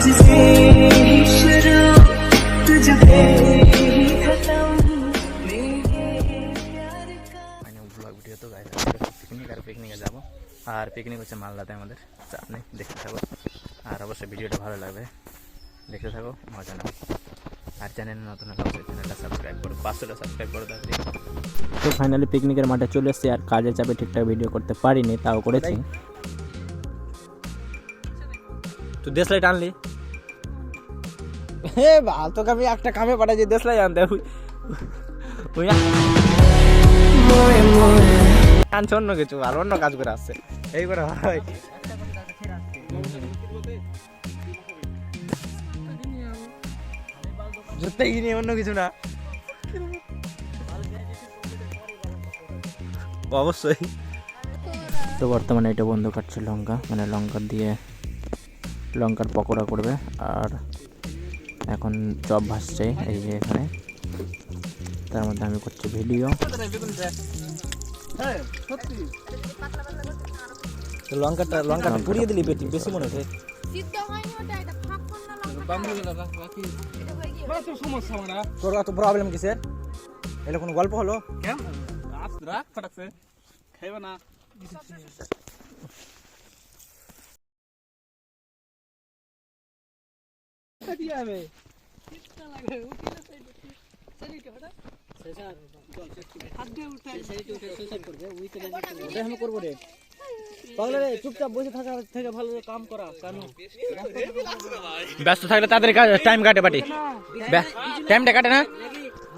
Video তো guys পিকনিকে যাব আর পিকনিক হচ্ছে মালদাতে আমাদের চাপ নেই দেখতে থাকো আর অবশ্যই ভিডিওটা ভালো লাগবে দেখতে থাকো মজা নাও আর চ্যানেল নতুন হলে অবশ্যই চ্যানেলটা সাবস্ক্রাইব করো 500টা সাবস্ক্রাইব করো তাহলে। তো ফাইনালি পিকনিকের মাঠে চলে এসেছি আর কাজের চাপে ঠিকঠাক ভিডিও করতে পারিনি তাও করেছি। তুই দেশলাই টানলি হে বাল তোকে আমি একটা কামে পাঠাচ্ছি দেশলাই আনতে টানছে অন্য কিছু আর অন্য কাজ করে আসছে এই করে হয় জুতাই কিনে অন্য কিছু না অবশ্যই। তো বর্তমানে এটা বন্ধ কাটছে লঙ্কা মানে লঙ্কা দিয়ে লঙ্কার পকোড়া করবে আর এখন চপ ভাসছে এই যে এখানে তার মধ্যে আমি করছি ভিডিও। লঙ্কাটা পুড়িয়ে দিলি বেশি মনে হচ্ছে তোর এত প্রবলেম কিসের এটা কোনো গল্প হলো খাইবে না করবো রে পাগলা রে চুপচাপ বসে থাকা থেকে ভালো কাম করা কানু ব্যস্ত থাকলে তাদের টাইম কাটে পাটি টাইমটা কাটে না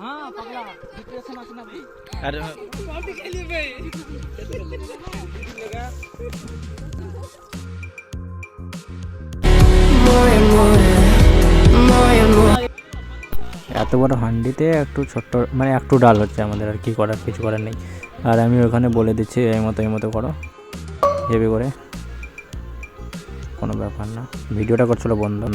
হ্যাঁ পাগলা ডিপ্রেশন আছে না আর এত বড় হান্ডিতে একটু ছোট্ট মানে একটু ডাল হচ্ছে আমাদের আর কি করার কিছু করার নেই আর আমি ওখানে বলে দিচ্ছি এই মতো করো হেভি করে কোনো ব্যাপার না ভিডিওটা করছিল বন্ধু।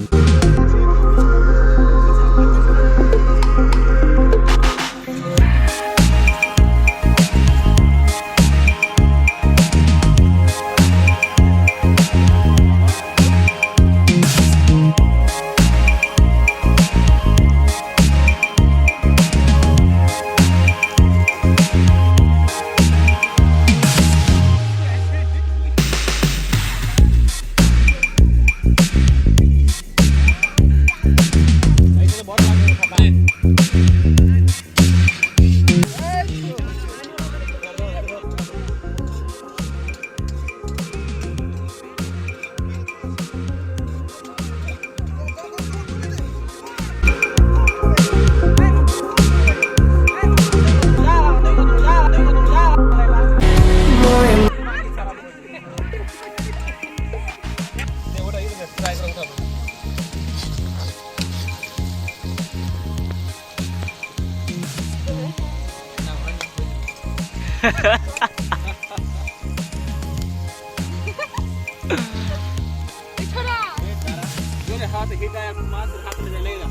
हाथ हिटाया मार हाथ में जलेगा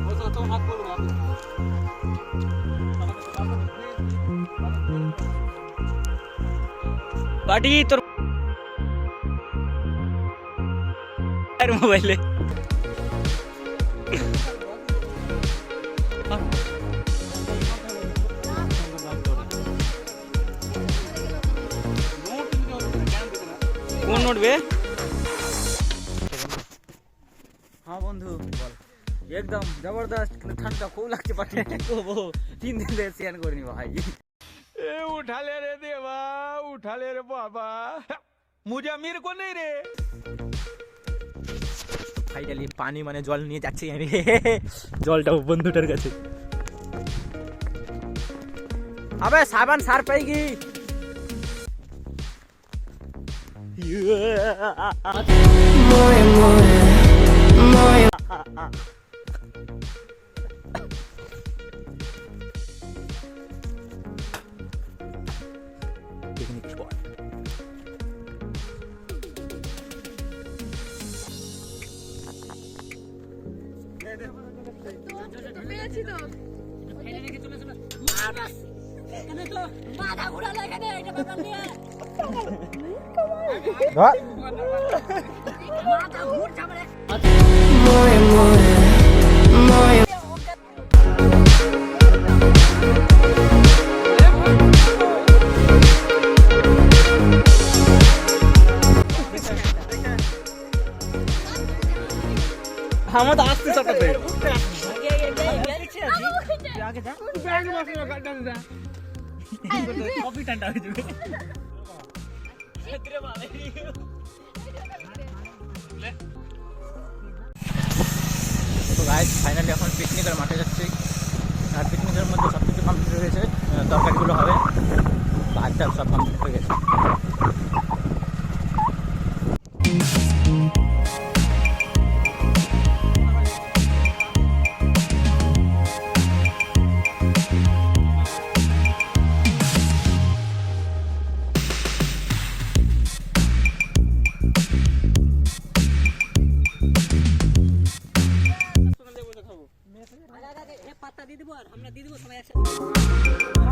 वो तो हाथ बोल रहा पार्टी तो मोबाइल कौन नोट बे हाँ बंधु बोल एकदम जबरदस्त ठंडा खूब लगते पार्टी को वो 3 दिन से सियान करनी भाई ए उठा ले रे देवा उठा ले रे बाबा मुझे अमीर को नहीं रे फाइनली पानी माने जल নিয়ে যাচ্ছি আমি জলটা বন্ধুটার কাছে আবে সাবান সার পাইগি मोए मोए मोए पिकनिक स्पॉट পেয়েছি তো ফেলে রেখে চলে চলে মারাস এখানে তো মাথা ঘোরা লাগে না এটা বাবা নিয়ে ধর আমার তো আসতে চাপতে কপি টান্ডা হয়ে যাবে তো গাইস ফাইনালি এখন পিকনিকের মাঠে যাচ্ছি আর পিকনিকের মধ্যে সব কিছু কমপ্লিট হয়ে গেছে তরকারিগুলো হবে ভাতটা সব কমপ্লিট হয়ে গেছে পাতা দিয়ে দেবো আর আমরা দিয়ে দেবো সবাই একসাথে